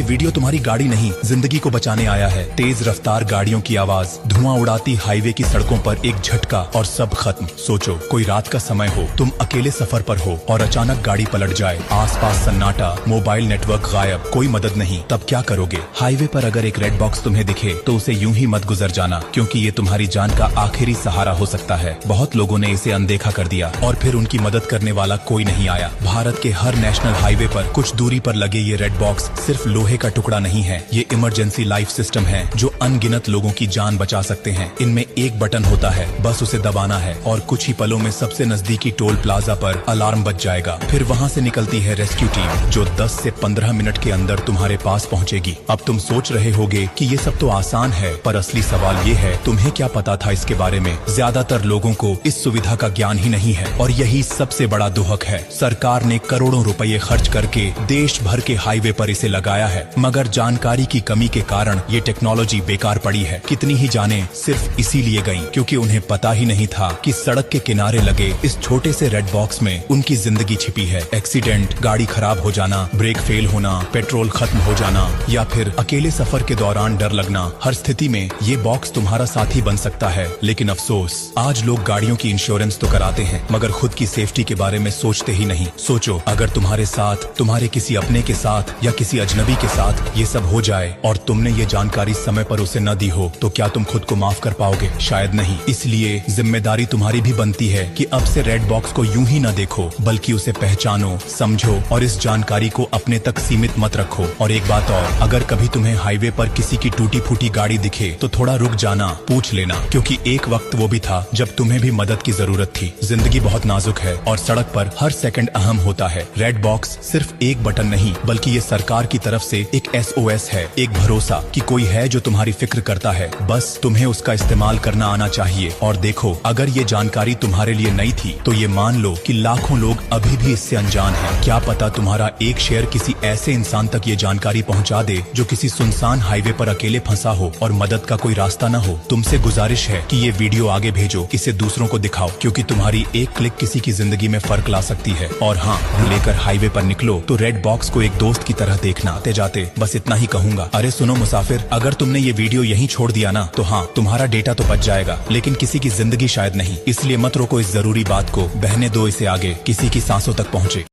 Video तुम्हारी गाड़ी नहीं, जिंदगी को बचाने आया है। तेज रफ्तार गाड़ियों की आवाज, धुआं उड़ाती हाईवे की सड़कों पर एक झटका और सब खत्म। सोचो कोई रात का समय हो, तुम अकेले सफर पर हो और अचानक गाड़ी पलट जाए, आसपास सन्नाटा, मोबाइल नेटवर्क गायब, कोई मदद नहीं, तब क्या करोगे? हाईवे पर अगर एक रेड बॉक्स तुम्हें दिखे तो उसे यूं ही मत गुजर जाना, क्योंकि ये तुम्हारी जान का आखिरी सहारा हो सकता है। बहुत लोगों ने इसे अनदेखा कर दिया और फिर उनकी मदद करने वाला कोई नहीं आया। भारत के हर नेशनल हाईवे पर कुछ दूरी पर लगे ये रेड बॉक्स सिर्फ लोहे का टुकड़ा नहीं है, ये इमरजेंसी लाइफ सिस्टम है जो अनगिनत लोगों की जान बचा सकते हैं। इनमें एक बटन होता है, बस उसे दबाना है और कुछ ही पलों में सबसे नजदीकी टोल प्लाजा पर अलार्म बज जाएगा। फिर वहाँ से निकलती है रेस्क्यू टीम जो 10 से 15 मिनट के अंदर तुम्हारे पास पहुँचेगी। अब तुम सोच रहे होगे कि ये सब तो आसान है, पर असली सवाल ये है, तुम्हें क्या पता था इसके बारे में? ज्यादातर लोगों को इस सुविधा का ज्ञान ही नहीं है और यही सबसे बड़ा दुहक है। सरकार ने करोड़ों रुपए खर्च करके देश भर के हाईवे पर इसे लगाया है, मगर जानकारी की कमी के कारण ये टेक्नोलॉजी बेकार पड़ी है। कितनी ही जानें सिर्फ इसीलिए गईं क्योंकि उन्हें पता ही नहीं था कि सड़क के किनारे लगे इस छोटे से रेड बॉक्स में उनकी जिंदगी छिपी है। एक्सीडेंट, गाड़ी खराब हो जाना, ब्रेक फेल होना, पेट्रोल खत्म हो जाना या फिर अकेले सफर के दौरान डर लगना, हर स्थिति में ये बॉक्स तुम्हारा साथी बन सकता है। लेकिन अफसोस, आज लोग गाड़ियों की इंश्योरेंस तो कराते हैं मगर खुद की सेफ्टी के बारे में सोचते ही नहीं। सोचो अगर तुम्हारे साथ, तुम्हारे किसी अपने के साथ या किसी अजनबी के साथ ये सब हो जाए और तुमने ये जानकारी समय पर उसे न दी हो, तो क्या तुम खुद को माफ कर पाओगे? शायद नहीं। इसलिए जिम्मेदारी तुम्हारी भी बनती है कि अब से रेड बॉक्स को यूं ही न देखो, बल्कि उसे पहचानो, समझो और इस जानकारी को अपने तक सीमित मत रखो। और एक बात और, अगर कभी तुम्हें हाईवे पर किसी की टूटी फूटी गाड़ी दिखे तो थोड़ा रुक जाना, पूछ लेना, क्योंकि एक वक्त वो भी था जब तुम्हें भी मदद की जरूरत थी। जिंदगी बहुत नाजुक है और सड़क पर हर सेकंड अहम होता है। रेड बॉक्स सिर्फ एक बटन नहीं, बल्कि ये सरकार की तरफ से एक SOS है, एक भरोसा कि कोई है जो तुम्हारी फिक्र करता है। बस तुम्हें उसका इस्तेमाल करना आना चाहिए। और देखो, अगर ये जानकारी तुम्हारे लिए नई थी तो ये मान लो कि लाखों लोग अभी भी इससे अनजान हैं। क्या पता तुम्हारा एक शेयर किसी ऐसे इंसान तक ये जानकारी पहुंचा दे जो किसी सुनसान हाईवे पर अकेले फंसा हो और मदद का कोई रास्ता न हो। तुमसे गुजारिश है कि ये वीडियो आगे भेजो, इसे दूसरों को दिखाओ, क्योंकि तुम्हारी एक क्लिक किसी की जिंदगी में फर्क ला सकती है। और हाँ, लेकर हाईवे पर निकलो तो रेड बॉक्स को एक दोस्त की तरह देखना। आते जाते बस इतना ही कहूंगा, अरे सुनो मुसाफिर, अगर तुमने ये वीडियो यहीं छोड़ दिया ना तो हाँ, तुम्हारा डेटा तो बच जाएगा, लेकिन किसी की जिंदगी शायद नहीं। इसलिए मत रोको इस जरूरी बात को, बहने दो इसे आगे, किसी की सांसों तक पहुँचे।